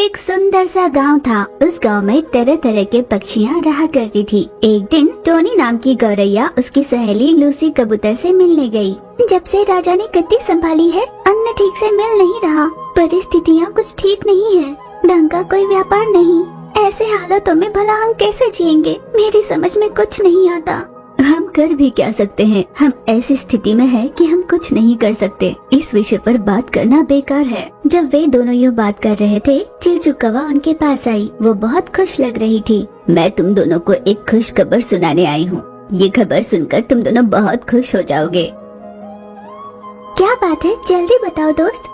एक सुंदर सा गांव था। उस गांव में तरह तरह के पक्षियां रहा करती थी। एक दिन टोनी नाम की गौरैया उसकी सहेली लूसी कबूतर से मिलने गई। जब से राजा ने गद्दी संभाली है, अन्न ठीक से मिल नहीं रहा, परिस्थितियां कुछ ठीक नहीं है, ढंग का कोई व्यापार नहीं। ऐसे हालातों में भला हम कैसे जिएंगे? मेरी समझ में कुछ नहीं आता। हम कर भी क्या सकते हैं? हम ऐसी स्थिति में हैं कि हम कुछ नहीं कर सकते। इस विषय पर बात करना बेकार है। जब वे दोनों यूँ बात कर रहे थे, चीचू कौवा उनके पास आई। वो बहुत खुश लग रही थी। मैं तुम दोनों को एक खुश खबर सुनाने आई हूँ। ये खबर सुनकर तुम दोनों बहुत खुश हो जाओगे। क्या बात है? जल्दी बताओ दोस्त।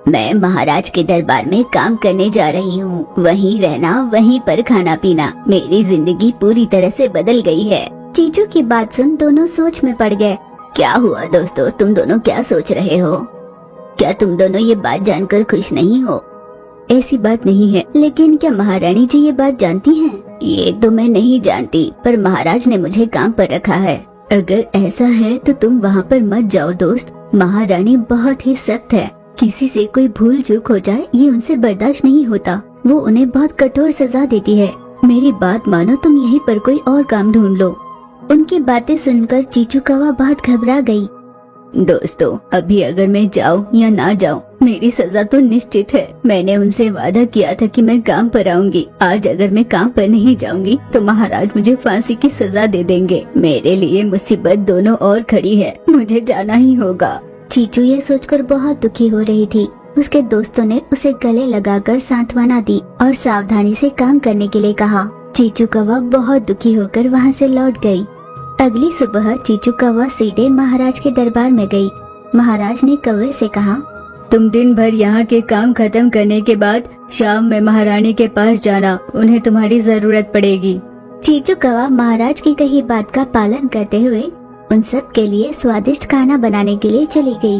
मैं महाराज के दरबार में काम करने जा रही हूँ। वहीं रहना, वहीं पर खाना पीना। मेरी जिंदगी पूरी तरह से बदल गई है। चीचू की बात सुन दोनों सोच में पड़ गए। क्या हुआ दोस्तों? तुम दोनों क्या सोच रहे हो? क्या तुम दोनों ये बात जानकर खुश नहीं हो? ऐसी बात नहीं है, लेकिन क्या महारानी जी ये बात जानती हैं? ये तो मैं नहीं जानती, पर महाराज ने मुझे काम पर रखा है। अगर ऐसा है तो तुम वहाँ पर मत जाओ दोस्त। महारानी बहुत ही सख्त है। किसी से कोई भूल चूक हो जाए, ये उनसे बर्दाश्त नहीं होता। वो उन्हें बहुत कठोर सजा देती है। मेरी बात मानो, तुम यहीं पर कोई और काम ढूंढ लो। उनकी बातें सुनकर चीचू कौवा बहुत घबरा गई। दोस्तों, अभी अगर मैं जाऊं या ना जाऊं, मेरी सजा तो निश्चित है। मैंने उनसे वादा किया था कि मैं काम पर आऊंगी। आज अगर मैं काम पर नहीं जाऊंगी तो महाराज मुझे फांसी की सजा दे देंगे। मेरे लिए मुसीबत दोनों ओर खड़ी है। मुझे जाना ही होगा। चीचू ये सोचकर बहुत दुखी हो रही थी। उसके दोस्तों ने उसे गले लगाकर सांत्वना दी और सावधानी से काम करने के लिए कहा। चीचू कौवा बहुत दुखी होकर वहाँ से लौट गई। अगली सुबह चीचू कौवा सीधे महाराज के दरबार में गई। महाराज ने कौवे से कहा, तुम दिन भर यहाँ के काम खत्म करने के बाद शाम में महारानी के पास जाना। उन्हें तुम्हारी जरूरत पड़ेगी। चीचू कौवा महाराज की कही बात का पालन करते हुए उन सब के लिए स्वादिष्ट खाना बनाने के लिए चली गई।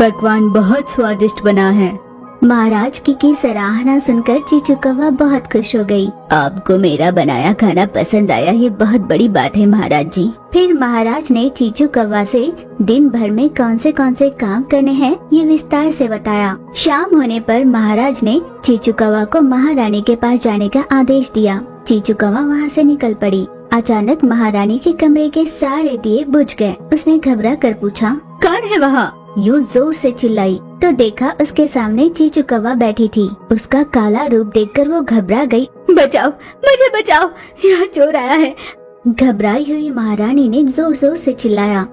पकवान बहुत स्वादिष्ट बना है। महाराज की सराहना सुनकर चीचू कौवा बहुत खुश हो गई। आपको मेरा बनाया खाना पसंद आया, ये बहुत बड़ी बात है महाराज जी। फिर महाराज ने चीचू कौवा से दिन भर में कौन से काम करने हैं ये विस्तार से बताया। शाम होने पर महाराज ने चीचू कौवा को महारानी के पास जाने का आदेश दिया। चीचू कौवा वहाँ से निकल पड़ी। अचानक महारानी के कमरे के सारे दिए बुझ गए। उसने घबरा कर पूछा, कौन है वहाँ? यूँ जोर से चिल्लाई तो देखा उसके सामने चीचू कौवा बैठी थी। उसका काला रूप देखकर वो घबरा गई। बचाओ, मुझे बचाओ, यहाँ चोर आया है। घबराई हुई महारानी ने जोर जोर से चिल्लाया।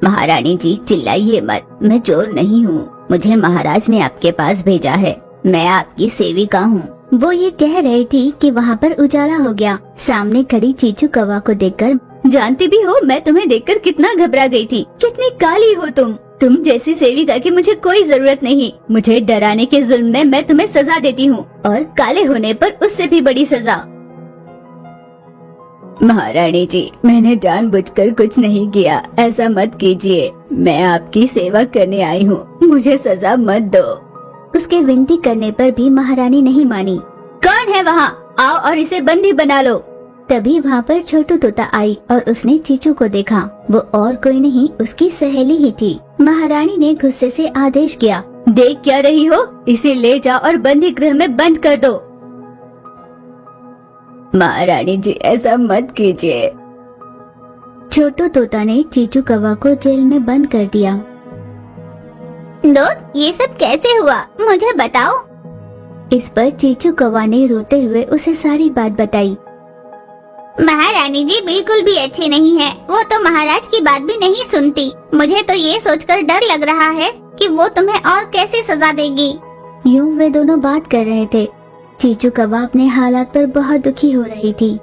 महारानी जी चिल्लाइए मत, मैं चोर नहीं हूँ। मुझे महाराज ने आपके पास भेजा है। मैं आपकी सेविका हूँ। वो ये कह रही थी कि वहाँ पर उजाला हो गया। सामने खड़ी चीचू कौवा को देखकर, जानती भी हो मैं तुम्हें देखकर कितना घबरा गई थी। कितनी काली हो तुम जैसी सेविका की मुझे कोई जरूरत नहीं। मुझे डराने के जुल्म में मैं तुम्हें सजा देती हूँ, और काले होने पर उससे भी बड़ी सजा। महारानी जी, मैंने जानबूझकर कुछ नहीं किया। ऐसा मत कीजिए। मैं आपकी सेवा करने आई हूँ। मुझे सजा मत दो। उसके विनती करने पर भी महारानी नहीं मानी। कौन है वहाँ? आओ और इसे बंदी बना लो। तभी वहाँ पर छोटू तोता आई और उसने चीचू को देखा। वो और कोई नहीं, उसकी सहेली ही थी। महारानी ने गुस्से से आदेश किया, देख क्या रही हो? इसे ले जाओ और बंदी गृह में बंद कर दो। महारानी जी ऐसा मत कीजिए। छोटू तोता ने चीचू कौवा को जेल में बंद कर दिया। दोस्त, ये सब कैसे हुआ? मुझे बताओ। इस पर चीचू कौवा ने रोते हुए उसे सारी बात बताई। महारानी जी बिल्कुल भी अच्छी नहीं है। वो तो महाराज की बात भी नहीं सुनती। मुझे तो ये सोचकर डर लग रहा है कि वो तुम्हें और कैसे सजा देगी। यूँ वे दोनों बात कर रहे थे। चीचू कौवा अपने हालात पर बहुत दुखी हो रही थी।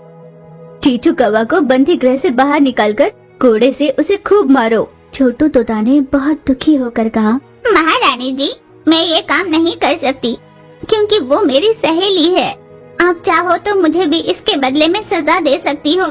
चीचू कौवा को बंदी गृह से बाहर निकालकर कोड़े से उसे खूब मारो। छोटू तोता ने बहुत दुखी होकर कहा, महारानी जी मैं ये काम नहीं कर सकती, क्योंकि वो मेरी सहेली है। आप चाहो तो मुझे भी इसके बदले में सजा दे सकती हो।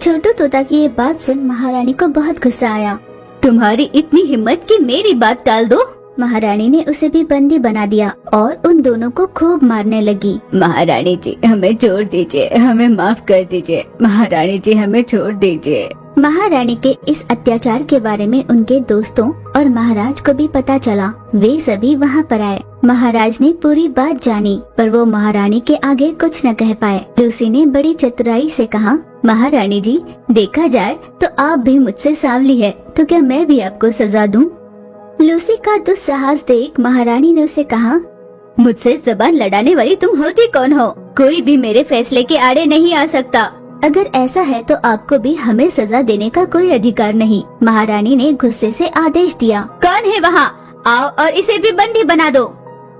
छोटू तोता की ये बात सुन महारानी को बहुत गुस्सा आया। तुम्हारी इतनी हिम्मत कि मेरी बात टाल दो। महारानी ने उसे भी बंदी बना दिया और उन दोनों को खूब मारने लगी। महारानी जी हमें छोड़ दीजिए, हमें माफ कर दीजिए। महारानी जी हमें छोड़ दीजिए। महारानी के इस अत्याचार के बारे में उनके दोस्तों और महाराज को भी पता चला। वे सभी वहाँ पर आए। महाराज ने पूरी बात जानी, पर वो महारानी के आगे कुछ न कह पाए। लूसी ने बड़ी चतुराई से कहा, महारानी जी, देखा जाए तो आप भी मुझसे सांवली है, तो क्या मैं भी आपको सजा दूं? लूसी का दुस्साहस देख महारानी ने उसे कहा, मुझसे जबान लड़ाने वाली तुम होती कौन हो? कोई भी मेरे फैसले के आड़े नहीं आ सकता। अगर ऐसा है तो आपको भी हमें सजा देने का कोई अधिकार नहीं। महारानी ने गुस्से से आदेश दिया, कौन है वहाँ? आओ और इसे भी बंदी बना दो।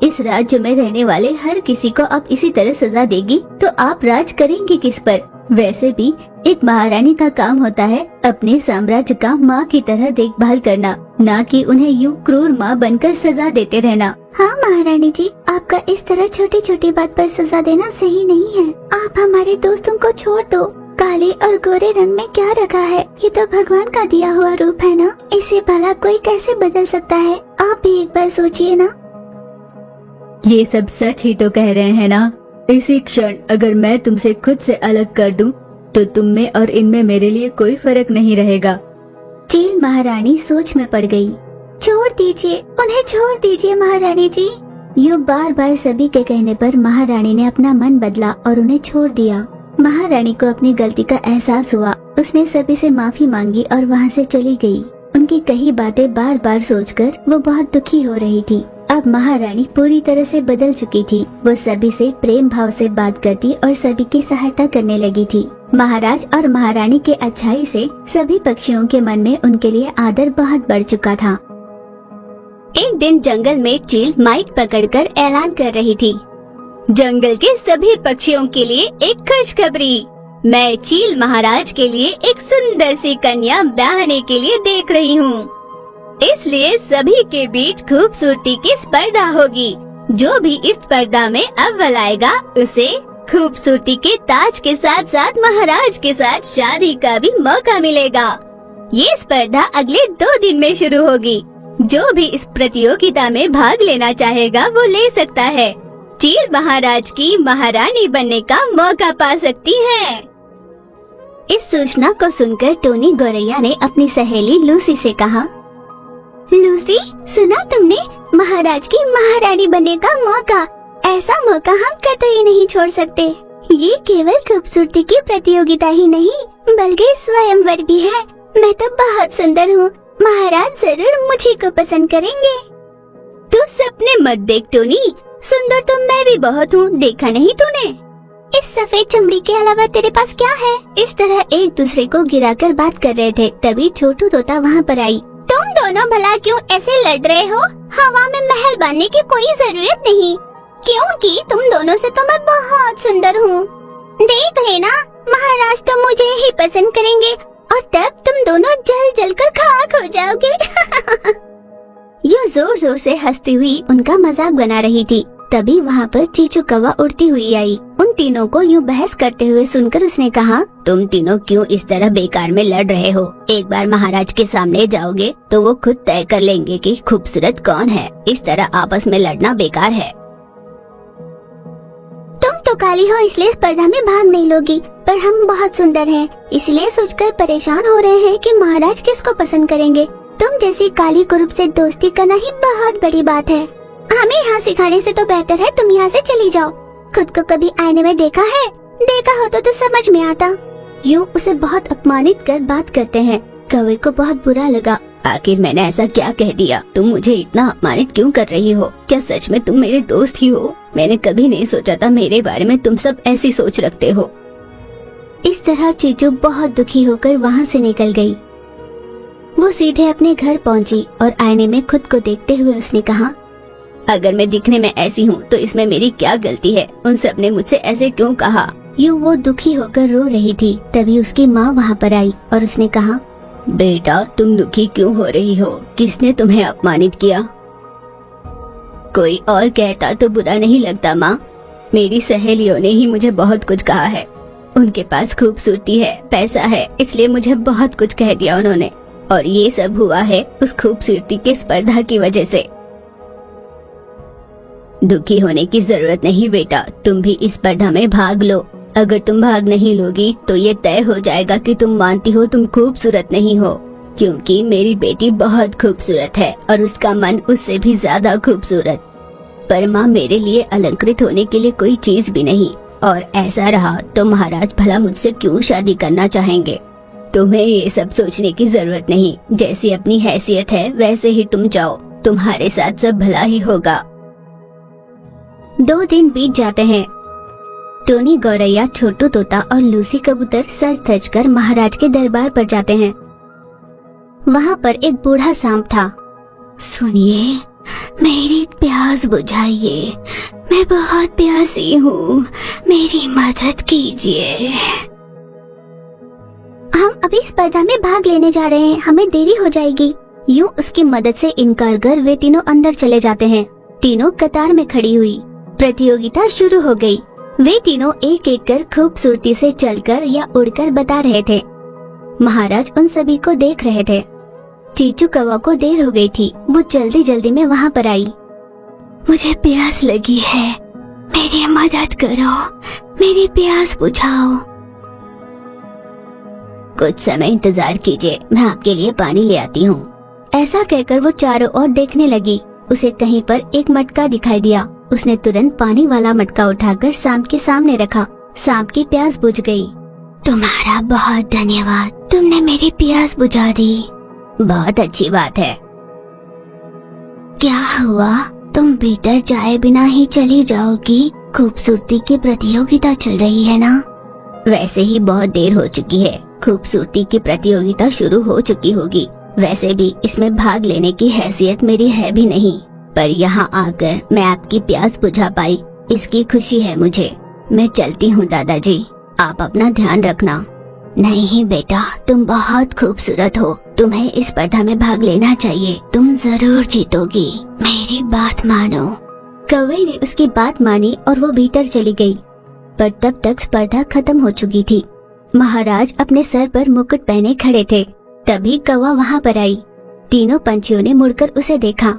इस राज्य में रहने वाले हर किसी को आप इसी तरह सजा देगी तो आप राज करेंगे किस पर? वैसे भी एक महारानी का काम होता है अपने साम्राज्य का माँ की तरह देखभाल करना, ना कि उन्हें यूं क्रूर माँ बनकर सजा देते रहना। हाँ महारानी जी, आपका इस तरह छोटी छोटी बात पर सजा देना सही नहीं है। आप हमारे दोस्तों को छोड़ दो। काले और गोरे रंग में क्या रखा है? ये तो भगवान का दिया हुआ रूप है ना, इसे भला कोई कैसे बदल सकता है? आप भी एक बार सोचिए ना। ये सब सच ही तो कह रहे हैं ना। इसी क्षण अगर मैं तुमसे खुद से अलग कर दूं, तो तुम में और इनमें मेरे लिए कोई फर्क नहीं रहेगा। चील महारानी सोच में पड़ गई। छोड़ दीजिए, उन्हें छोड़ दीजिए महारानी जी। यूं बार बार सभी के कहने पर महारानी ने अपना मन बदला और उन्हें छोड़ दिया। महारानी को अपनी गलती का एहसास हुआ। उसने सभी से माफी मांगी और वहाँ से चली गई। उनकी कही बातें बार बार सोचकर वो बहुत दुखी हो रही थी। अब महारानी पूरी तरह से बदल चुकी थी। वो सभी से प्रेम भाव से बात करती और सभी की सहायता करने लगी थी। महाराज और महारानी के अच्छाई से सभी पक्षियों के मन में उनके लिए आदर बहुत बढ़ चुका था। एक दिन जंगल में चील माइक पकड़कर ऐलान कर रही थी, जंगल के सभी पक्षियों के लिए एक खुशखबरी। मैं चील महाराज के लिए एक सुंदर सी कन्या ब्याहने के लिए देख रही हूँ। इसलिए सभी के बीच खूबसूरती की स्पर्धा होगी। जो भी इस स्पर्धा में अव्वल आएगा उसे खूबसूरती के ताज के साथ साथ महाराज के साथ शादी का भी मौका मिलेगा। ये स्पर्धा अगले 2 दिन में शुरू होगी। जो भी इस प्रतियोगिता में भाग लेना चाहेगा वो ले सकता है। चील महाराज की महारानी बनने का मौका पा सकती है। इस सूचना को सुनकर टोनी गौरैया ने अपनी सहेली लूसी से कहा, लूसी, सुना तुमने? महाराज की महारानी बनने का मौका। ऐसा मौका हम कतई नहीं छोड़ सकते। ये केवल खूबसूरती की प्रतियोगिता ही नहीं बल्कि स्वयंवर भी है। मैं तो बहुत सुंदर हूँ। महाराज जरूर मुझे को पसंद करेंगे। तू सपने मत देख टोनी, सुंदर तो मैं भी बहुत हूँ। देखा नहीं तूने? इस सफेद चमड़ी के अलावा तेरे पास क्या है? इस तरह एक दूसरे को गिराकर बात कर रहे थे, तभी छोटू तोता वहाँ पर आई। तुम दोनों भला क्यों ऐसे लड़ रहे हो? हवा में महल बांधने की कोई जरूरत नहीं, क्योंकि तुम दोनों से तो मैं बहुत सुंदर हूँ। देख लेना, महाराज तो मुझे ही पसंद करेंगे और तब तुम दोनों जल जल कर खाक हो जाओगे। यूं जोर जोर से हंसती हुई उनका मजाक बना रही थी। तभी वहाँ पर चीचू कौवा उड़ती हुई आई। उन तीनों को यूं बहस करते हुए सुनकर उसने कहा, तुम तीनों क्यों इस तरह बेकार में लड़ रहे हो? एक बार महाराज के सामने जाओगे तो वो खुद तय कर लेंगे कि खूबसूरत कौन है। इस तरह आपस में लड़ना बेकार है। तुम तो काली हो इसलिए स्पर्धा में भाग नहीं लोगी, पर हम बहुत सुंदर हैं, इसलिए सोचकर परेशान हो रहे हैं कि महाराज किसको पसंद करेंगे। तुम जैसी काली कुरूप से दोस्ती करना ही बहुत बड़ी बात है। हमें यहाँ सिखाने से तो बेहतर है तुम यहाँ से चली जाओ। खुद को कभी आईने में देखा है? देखा हो तो समझ में आता। यूं उसे बहुत अपमानित कर बात करते हैं। कौवे को बहुत बुरा लगा। आखिर मैंने ऐसा क्या कह दिया? तुम मुझे इतना अपमानित क्यों कर रही हो? क्या सच में तुम मेरे दोस्त ही हो? मैंने कभी नहीं सोचा था मेरे बारे में तुम सब ऐसी सोच रखते हो। इस तरह चीचू बहुत दुखी होकर वहाँ से निकल गई। वो सीधे अपने घर पहुँची और आईने में खुद को देखते हुए उसने कहा, अगर मैं दिखने में ऐसी हूँ तो इसमें मेरी क्या गलती है? उन सब ने मुझसे ऐसे क्यों कहा? यूं वो दुखी होकर रो रही थी। तभी उसकी माँ वहाँ पर आई और उसने कहा, बेटा तुम दुखी क्यों हो रही हो? किसने तुम्हें अपमानित किया? कोई और कहता तो बुरा नहीं लगता माँ। मेरी सहेलियों ने ही मुझे बहुत कुछ कहा है। उनके पास खूबसूरती है, पैसा है, इसलिए मुझे बहुत कुछ कह दिया उन्होंने। और ये सब हुआ है उस खूबसूरती की स्पर्धा की वजह से। दुखी होने की जरूरत नहीं बेटा, तुम भी इस स्पर्धा में भाग लो। अगर तुम भाग नहीं लोगी तो ये तय हो जाएगा कि तुम मानती हो तुम खूबसूरत नहीं हो, क्योंकि मेरी बेटी बहुत खूबसूरत है और उसका मन उससे भी ज्यादा खूबसूरत। पर माँ, मेरे लिए अलंकृत होने के लिए कोई चीज भी नहीं, और ऐसा रहा तो महाराज भला मुझसे क्यों शादी करना चाहेंगे? तुम्हें ये सब सोचने की जरूरत नहीं, जैसी अपनी हैसियत है वैसे ही तुम जाओ, तुम्हारे साथ सब भला ही होगा। 2 दिन बीत जाते हैं। टोनी गौरैया, छोटू तोता और लूसी कबूतर सज धज कर महाराज के दरबार पर जाते हैं। वहाँ पर एक बूढ़ा सांप था। सुनिए, मेरी प्यास बुझाइए, मैं बहुत प्यासी हूँ, मेरी मदद कीजिए। हम अभी स्पर्धा में भाग लेने जा रहे हैं, हमें देरी हो जाएगी। यूं उसकी मदद से इनकार कर वे तीनों अंदर चले जाते हैं। तीनों कतार में खड़ी हुई। प्रतियोगिता शुरू हो गई। वे तीनों एक एक कर खूबसूरती से चलकर या उड़कर बता रहे थे। महाराज उन सभी को देख रहे थे। चीचू कौवा को देर हो गई थी, वो जल्दी जल्दी में वहाँ पर आई। मुझे प्यास लगी है, मेरी मदद करो, मेरी प्यास बुझाओ। कुछ समय इंतजार कीजिए, मैं आपके लिए पानी ले आती हूँ। ऐसा कहकर वो चारों ओर देखने लगी। उसे कहीं पर एक मटका दिखाई दिया। उसने तुरंत पानी वाला मटका उठाकर सांप के सामने रखा। सांप की प्यास बुझ गई। तुम्हारा बहुत धन्यवाद, तुमने मेरी प्यास बुझा दी। बहुत अच्छी बात है। क्या हुआ, तुम भीतर जाए बिना ही चली जाओगी? खूबसूरती की प्रतियोगिता चल रही है ना? वैसे ही बहुत देर हो चुकी है, खूबसूरती की प्रतियोगिता शुरू हो चुकी होगी। वैसे भी इसमें भाग लेने की हैसियत मेरी है भी नहीं, पर यहाँ आकर मैं आपकी प्यास बुझा पाई, इसकी खुशी है मुझे। मैं चलती हूँ दादाजी, आप अपना ध्यान रखना। नहीं बेटा, तुम बहुत खूबसूरत हो, तुम्हें इस स्पर्धा में भाग लेना चाहिए, तुम जरूर जीतोगी, मेरी बात मानो। कौवे ने उसकी बात मानी और वो भीतर चली गई। पर तब तक स्पर्धा खत्म हो चुकी थी। महाराज अपने सर पर मुकुट पहने खड़े थे। तभी कौवा वहाँ पर आई। तीनों पंछियों ने मुड़कर उसे देखा।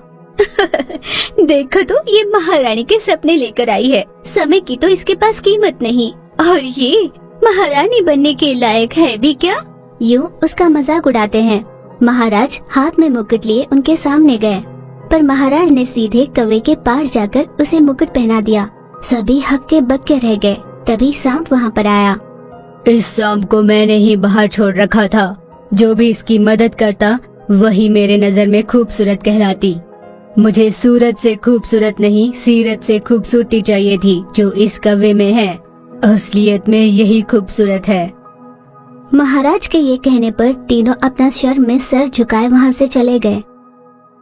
देखो तो, ये महारानी के सपने लेकर आई है। समय की तो इसके पास कीमत नहीं, और ये महारानी बनने के लायक है भी क्या? यूं उसका मजाक उड़ाते हैं। महाराज हाथ में मुकुट लिए उनके सामने गए, पर महाराज ने सीधे कौवे के पास जाकर उसे मुकुट पहना दिया। सभी हक्के बक्के रह गए। तभी सांप वहाँ पर आया। इस सांप को मैंने ही बाहर छोड़ रखा था। जो भी इसकी मदद करता वही मेरे नजर में खूबसूरत कहलाती। मुझे सूरत से खूबसूरत नहीं, सीरत से खूबसूरती चाहिए थी, जो इस कौवे में है। असलियत में यही खूबसूरत है। महाराज के ये कहने पर तीनों अपना शर्म में सर झुकाए वहाँ से चले गए।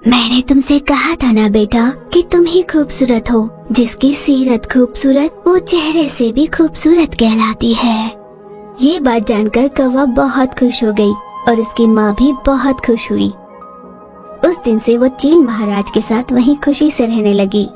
मैंने तुमसे कहा था ना बेटा कि तुम ही खूबसूरत हो। जिसकी सीरत खूबसूरत, वो चेहरे से भी खूबसूरत कहलाती है। ये बात जानकर कौवा बहुत खुश हो गई और उसकी माँ भी बहुत खुश हुई। उस दिन से वो चील महाराज के साथ वहीं खुशी से रहने लगी।